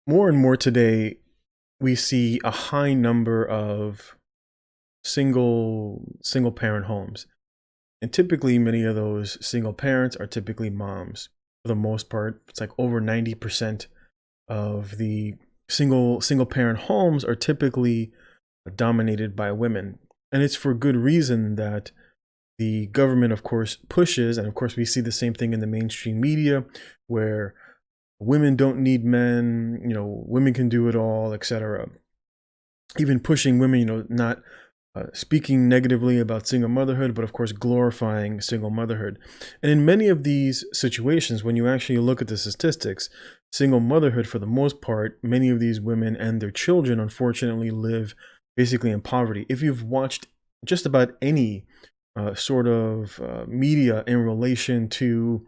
More and more today, we see a high number of single parent homes. And typically many of those single parents are typically moms. For the most part, it's like over 90% of the single parent homes are typically dominated by women. And it's for good reason that the government, of course, pushes, and of course we see the same thing in the mainstream media, where women don't need men, women can do it all, etc. Even pushing women, not speaking negatively about single motherhood, but of course glorifying single motherhood. And in many of these situations, when you actually look at the statistics, single motherhood, for the most part, many of these women and their children unfortunately live basically in poverty. If you've watched just about any sort of media in relation to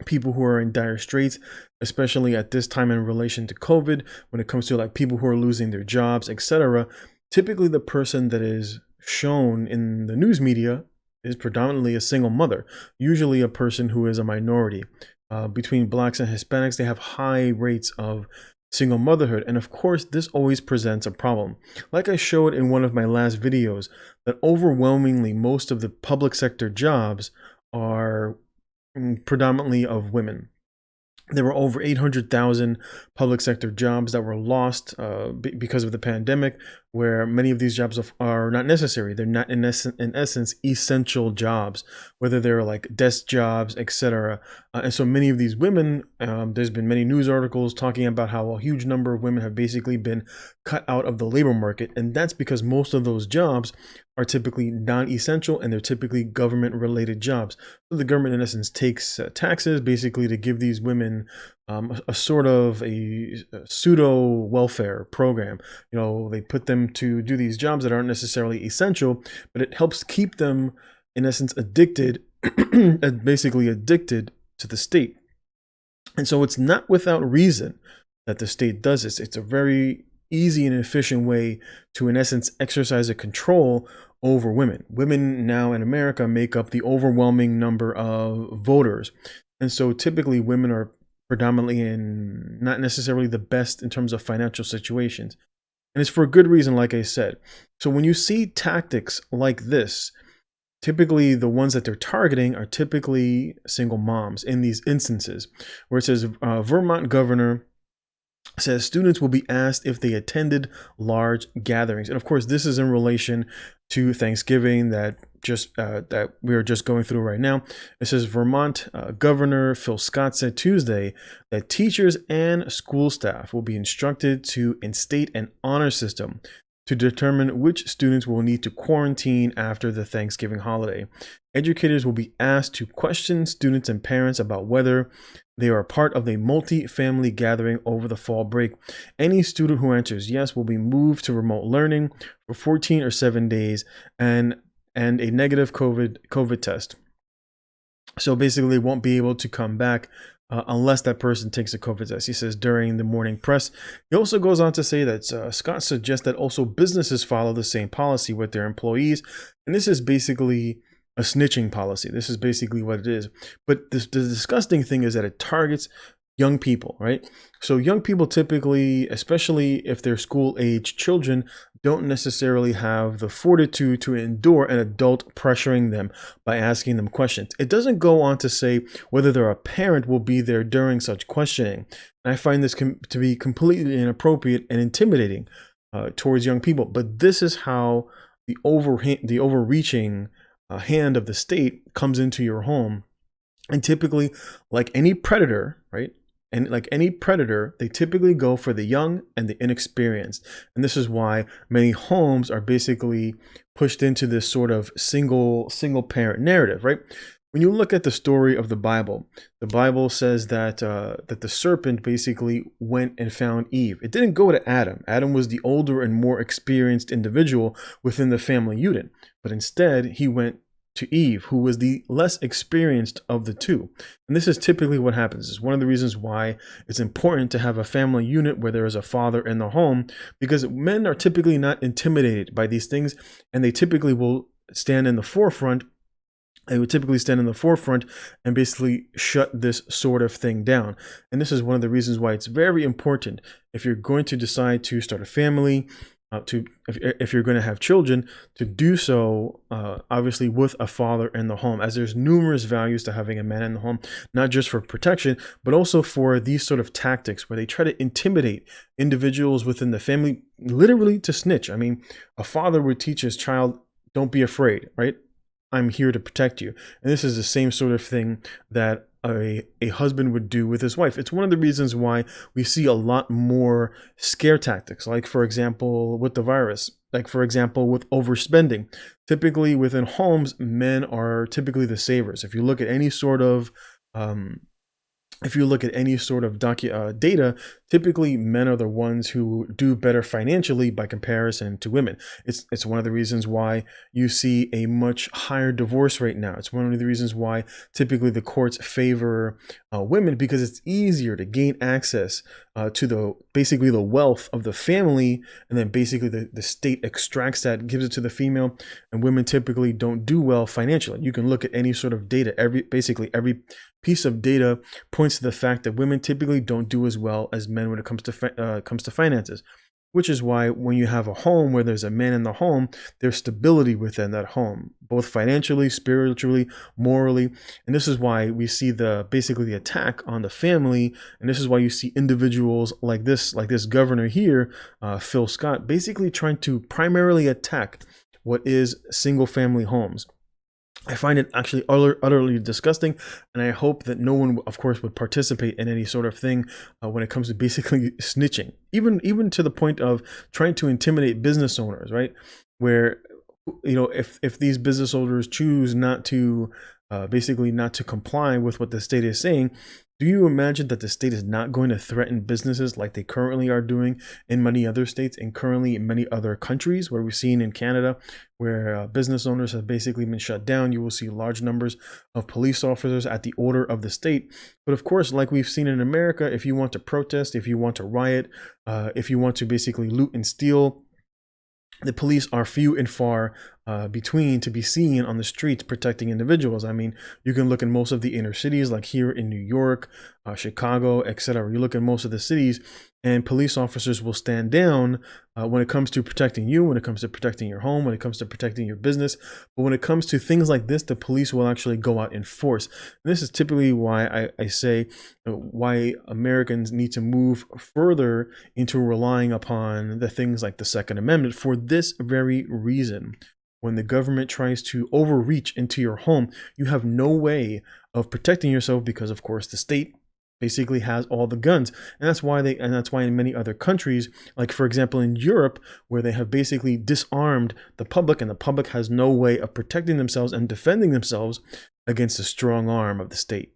people who are in dire straits, especially at this time in relation to COVID, when it comes to like people who are losing their jobs, etc. Typically, the person that is shown in the news media is predominantly a single mother, usually a person who is a minority. Between blacks and Hispanics, they have high rates of single motherhood. And of course, this always presents a problem. Like I showed in one of my last videos, that overwhelmingly most of the public sector jobs are predominantly of women. There were over 800,000 public sector jobs that were lost because of the pandemic, where many of these jobs are not necessary. They're not, in essence, essential jobs, whether they're like desk jobs, etc. And so many of these women, there's been many news articles talking about how a huge number of women have basically been cut out of the labor market. And that's because most of those jobs are typically non-essential, and they're typically government-related jobs. So the government, in essence, takes taxes basically to give these women a sort of a pseudo welfare program. They put them to do these jobs that aren't necessarily essential, but it helps keep them, in essence, addicted, basically addicted to the state. And so it's not without reason that the state does this. It's a very easy and efficient way to, in essence, exercise a control over women. Women now in America make up the overwhelming number of voters. And so typically women are predominantly in not necessarily the best in terms of financial situations. And it's for a good reason, like I said. So when you see tactics like this, typically the ones that they're targeting are typically single moms in these instances, where it says Vermont governor says students will be asked if they attended large gatherings. And of course, this is in relation to Thanksgiving that we are just going through right now. It says Vermont Governor Phil Scott said Tuesday that teachers and school staff will be instructed to instate an honor system to determine which students will need to quarantine after the Thanksgiving holiday. Educators will be asked to question students and parents about whether they are part of a multi-family gathering over the fall break. Any student who answers yes will be moved to remote learning for 14 or 7 days and a negative COVID test. So basically, they won't be able to come back unless that person takes a COVID test, he says during the morning press. He also goes on to say that Scott suggests that also businesses follow the same policy with their employees. And this is basically a snitching policy. This is basically what it is. But the disgusting thing is that it targets young people, right? So young people typically, especially if they're school-age children, don't necessarily have the fortitude to endure an adult pressuring them by asking them questions. It doesn't go on to say whether a parent will be there during such questioning. And I find this to be completely inappropriate and intimidating towards young people. But this is how the overreaching hand of the state comes into your home. And typically, like any predator, right? And like any predator, they typically go for the young and the inexperienced. And this is why many homes are basically pushed into this sort of single parent narrative, right? When you look at the story of the Bible says that that the serpent basically went and found Eve. It didn't go to Adam. Adam was the older and more experienced individual within the family unit, but instead he went to Eve, who was the less experienced of the two. And this is typically what happens. It's one of the reasons why it's important to have a family unit where there is a father in the home, because men are typically not intimidated by these things, and they typically will stand in the forefront They would typically stand in the forefront and basically shut this sort of thing down. And this is one of the reasons why it's very important, if you're going to decide to start a family, if you're going to have children, to do so obviously with a father in the home, as there's numerous values to having a man in the home, not just for protection, but also for these sort of tactics where they try to intimidate individuals within the family, literally to snitch. I mean, a father would teach his child, don't be afraid, right? I'm here to protect you. And this is the same sort of thing that a husband would do with his wife. It's one of the reasons why we see a lot more scare tactics, like, for example, with the virus, like, for example, with overspending. Typically within homes, men are typically the savers. If you look at any sort of data, typically men are the ones who do better financially by comparison to women. It's one of the reasons why you see a much higher divorce rate now. It's one of the reasons why typically the courts favor women, because it's easier to gain access to basically the wealth of the family, and then basically the state extracts that, gives it to the female, and women typically don't do well financially. You can look at any sort of data, every piece of data points to the fact that women typically don't do as well as men when it comes to finances, which is why when you have a home where there's a man in the home, there's stability within that home, both financially, spiritually, morally. And this is why we see basically the attack on the family. And this is why you see individuals like this governor here, Phil Scott, basically trying to primarily attack what is single family homes. I find it actually utterly disgusting, and I hope that no one, of course, would participate in any sort of thing when it comes to basically snitching, even to the point of trying to intimidate business owners, right? Where, if these business owners choose not to comply with what the state is saying, do you imagine that the state is not going to threaten businesses like they currently are doing in many other states and currently in many other countries, where we've seen in Canada, where business owners have basically been shut down? You will see large numbers of police officers at the order of the state. But of course, like we've seen in America, if you want to protest, if you want to riot, if you want to basically loot and steal, the police are few and far between to be seen on the streets protecting individuals. I mean, you can look in most of the inner cities, like here in New York, Chicago, etc. You look at most of the cities, and police officers will stand down when it comes to protecting you, when it comes to protecting your home, when it comes to protecting your business. But when it comes to things like this, the police will actually go out in force. And this is typically why I say why Americans need to move further into relying upon the things like the Second Amendment, for this very reason. When the government tries to overreach into your home, you have no way of protecting yourself, because of course the state basically has all the guns. And that's why in many other countries, like for example in Europe, where they have basically disarmed the public, and the public has no way of protecting themselves and defending themselves against the strong arm of the state.